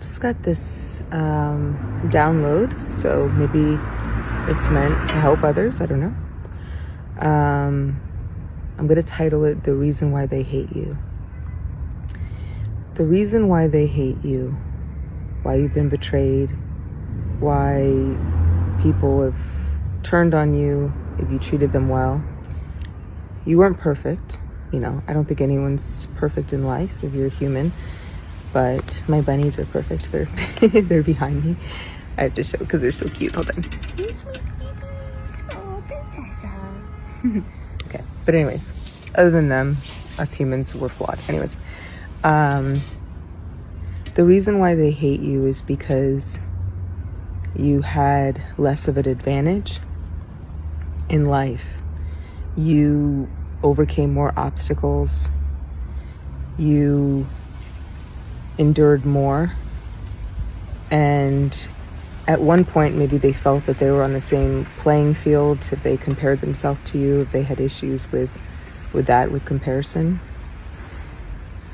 Just got this download, so maybe it's meant to help others. I don't know. I'm going to title it The Reason Why They Hate You. The reason why they hate you, why you've been betrayed, why people have turned on you if you treated them well. You weren't perfect. I don't think anyone's perfect in life if you're a human. But my bunnies are perfect. They're behind me. I have to show because they're so cute. Hold on. Okay. But anyways, other than them, us humans, we're flawed. Anyways, the reason why they hate you is because you had less of an advantage in life. You overcame more obstacles. You endured more, and at one point maybe they felt that they were on the same playing field if they compared themselves to you, if they had issues with comparison,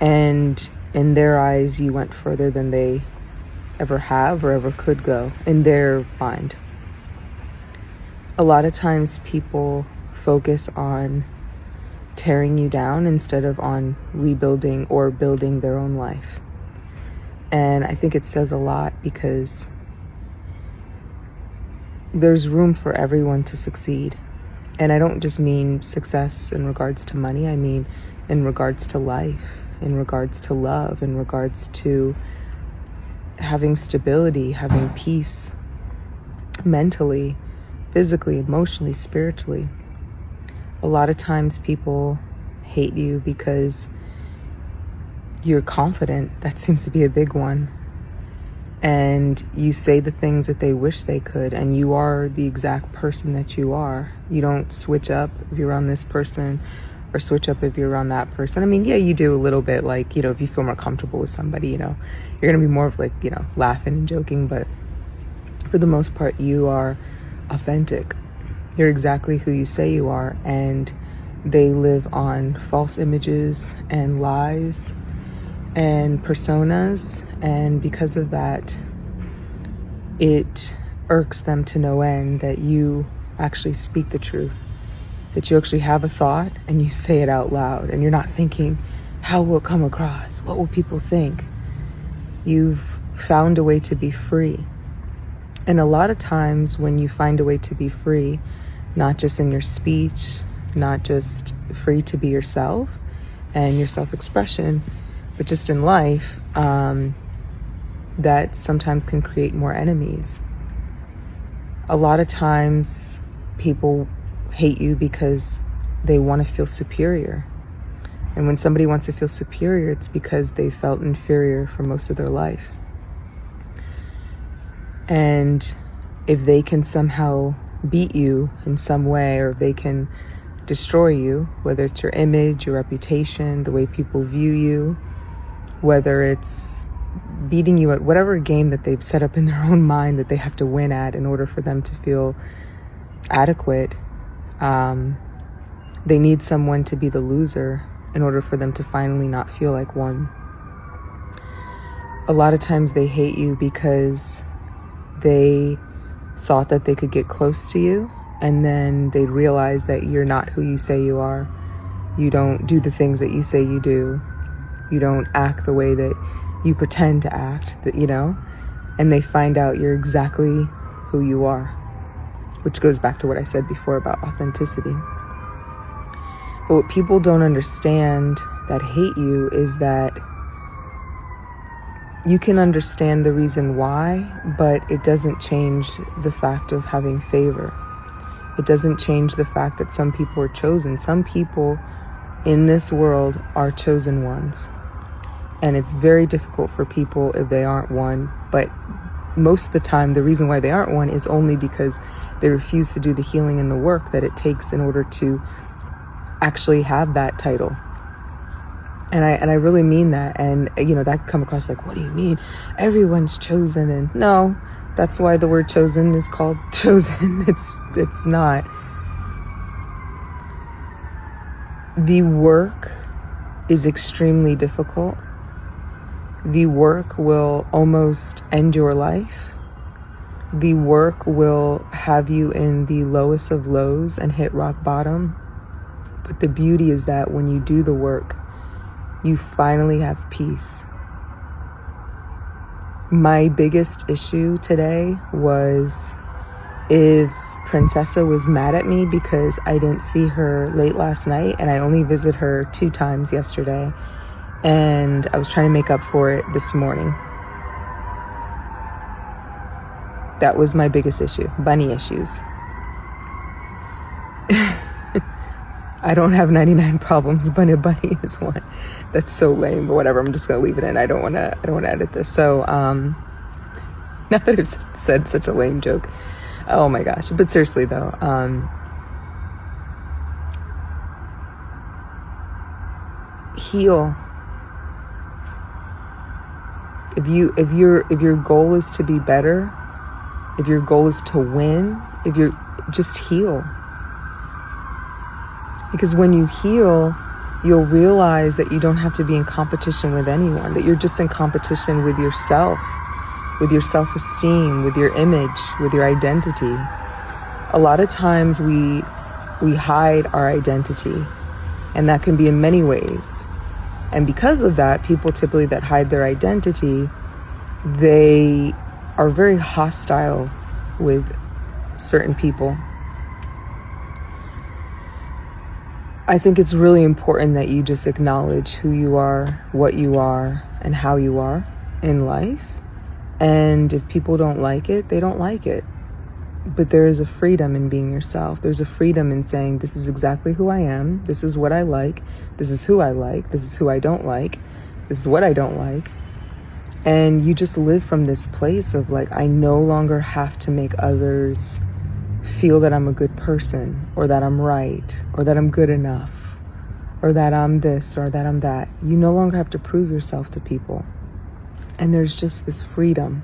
and in their eyes you went further than they ever have or ever could go in their mind. A lot of times people focus on tearing you down instead of on rebuilding or building their own life. And I think it says a lot because there's room for everyone to succeed. And I don't just mean success in regards to money. I mean in regards to life, in regards to love, in regards to having stability, having peace, mentally, physically, emotionally, spiritually. A lot of times people hate you because you're confident. That seems to be a big one. And you say the things that they wish they could, and you are the exact person that you are. You don't switch up if you're around this person or switch up if you're around that person. I mean, yeah, you do a little bit, like, if you feel more comfortable with somebody, you're going to be more of like, laughing and joking. But for the most part, you are authentic. You're exactly who you say you are. And they live on false images and lies and personas, and because of that, it irks them to no end that you actually speak the truth, that you actually have a thought and you say it out loud, and you're not thinking, how will it come across? What will people think? You've found a way to be free. And a lot of times when you find a way to be free, not just in your speech, not just free to be yourself and your self-expression, but just in life, that sometimes can create more enemies. A lot of times people hate you because they want to feel superior. And when somebody wants to feel superior, it's because they felt inferior for most of their life. And if they can somehow beat you in some way, or if they can destroy you, whether it's your image, your reputation, the way people view you, whether it's beating you at whatever game that they've set up in their own mind that they have to win at in order for them to feel adequate, they need someone to be the loser in order for them to finally not feel like one. A lot of times they hate you because they thought that they could get close to you, and then they realize that you're not who you say you are. You don't do the things that you say you do. You don't act the way that you pretend to act, and they find out you're exactly who you are, which goes back to what I said before about authenticity. But what people don't understand that hate you is that you can understand the reason why, but it doesn't change the fact of having favor. It doesn't change the fact that some people are chosen. Some people in this world are chosen ones. And it's very difficult for people if they aren't one. But most of the time, the reason why they aren't one is only because they refuse to do the healing and the work that it takes in order to actually have that title. And I really mean that. And, that come across like, what do you mean? Everyone's chosen. And no, that's why the word chosen is called chosen. It's not. The work is extremely difficult. The work will almost end your life. The work will have you in the lowest of lows and hit rock bottom. But the beauty is that when you do the work, you finally have peace. My biggest issue today was if Princessa was mad at me because I didn't see her late last night, and I only visited her 2 times yesterday, and I was trying to make up for it this morning. That was my biggest issue, bunny issues. I don't have 99 problems, but a bunny is one. That's so lame, but whatever, I'm just gonna leave it in. I don't wanna edit this. So, not that I've said such a lame joke. Oh my gosh, but seriously though, heal. If your goal is to be better, if your goal is to win, if you're just heal. Because when you heal, you'll realize that you don't have to be in competition with anyone, that you're just in competition with yourself, with your self-esteem, with your image, with your identity. A lot of times we hide our identity, and that can be in many ways. And because of that, people typically that hide their identity, they are very hostile with certain people. I think it's really important that you just acknowledge who you are, what you are, and how you are in life. And if people don't like it, they don't like it. But there is a freedom in being yourself. There's a freedom in saying, this is exactly who I am. This is what I like. This is who I like. This is who I don't like. This is what I don't like. And you just live from this place of like, I no longer have to make others feel that I'm a good person, or that I'm right, or that I'm good enough, or that I'm this, or that I'm that. You no longer have to prove yourself to people. And there's just this freedom.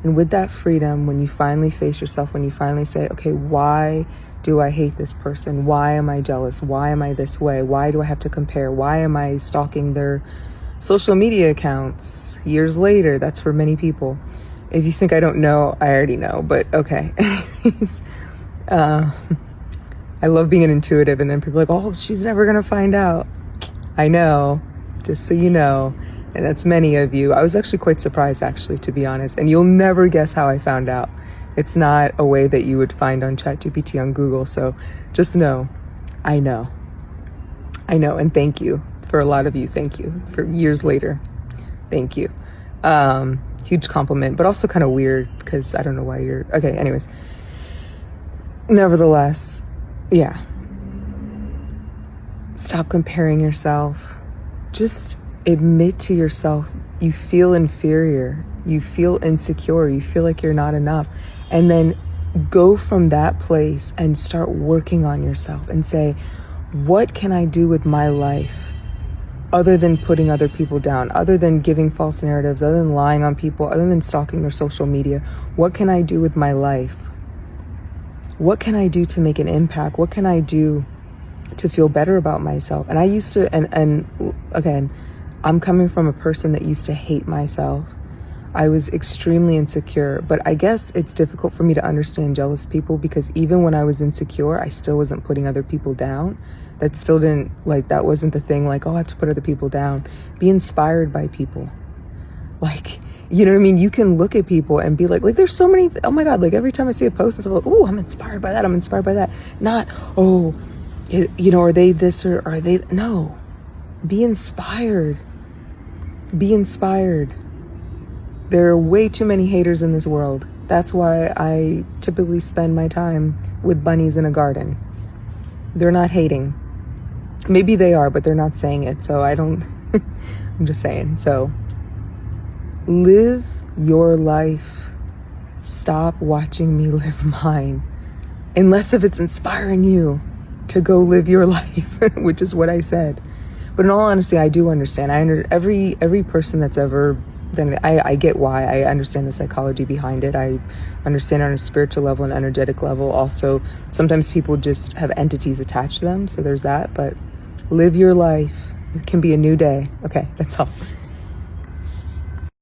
And with that freedom, when you finally face yourself, when you finally say, okay, why do I hate this person? Why am I jealous? Why am I this way? Why do I have to compare? Why am I stalking their social media accounts years later? That's for many people. If you think I don't know, I already know, but okay. I love being an intuitive, and then people are like, oh, she's never gonna find out. I know, just so you know, and that's many of you. I was actually quite surprised, actually, to be honest, and you'll never guess how I found out. It's not a way that you would find on ChatGPT on Google, so just know, I know, and thank you for a lot of you. Thank you for years later. Thank you. Huge compliment, but also kind of weird because I don't know why you're okay. Anyways, nevertheless, yeah. Stop comparing yourself. Just admit to yourself you feel inferior, you feel insecure, you feel like you're not enough, and then go from that place and start working on yourself and say, what can I do with my life other than putting other people down, other than giving false narratives, other than lying on people, other than stalking their social media? What can I do with my life? What can I do to make an impact? What can I do to feel better about myself? And I used to, and again, I'm coming from a person that used to hate myself. I was extremely insecure, but I guess it's difficult for me to understand jealous people because even when I was insecure, I still wasn't putting other people down. That still didn't, like, that wasn't the thing, like, oh, I have to put other people down. Be inspired by people. Like, you know what I mean? You can look at people and be like there's so many, oh my God, like every time I see a post, it's like, oh, I'm inspired by that. I'm inspired by that. Not, oh, you know, are they this or are they, no. Be inspired. Be inspired. There are way too many haters in this world. That's why I typically spend my time with bunnies in a garden. They're not hating. Maybe they are, but they're not saying it. So I don't, I'm just saying. So live your life. Stop watching me live mine. Unless if it's inspiring you to go live your life, which is what I said. But in all honesty, I do understand. Every person that's ever done it, I get why. I understand the psychology behind it. I understand on a spiritual level and energetic level. Also, sometimes people just have entities attached to them. So there's that. But live your life. It can be a new day. Okay, that's all.